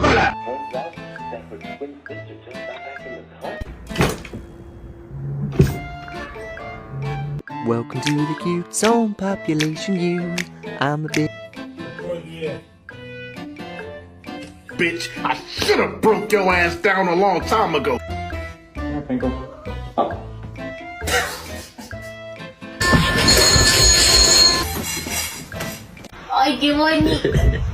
pas là. Welcome to the cute zone, population U. I'm the big. Bitch, I should have broke your ass down a long time ago. Ay, qué bonito.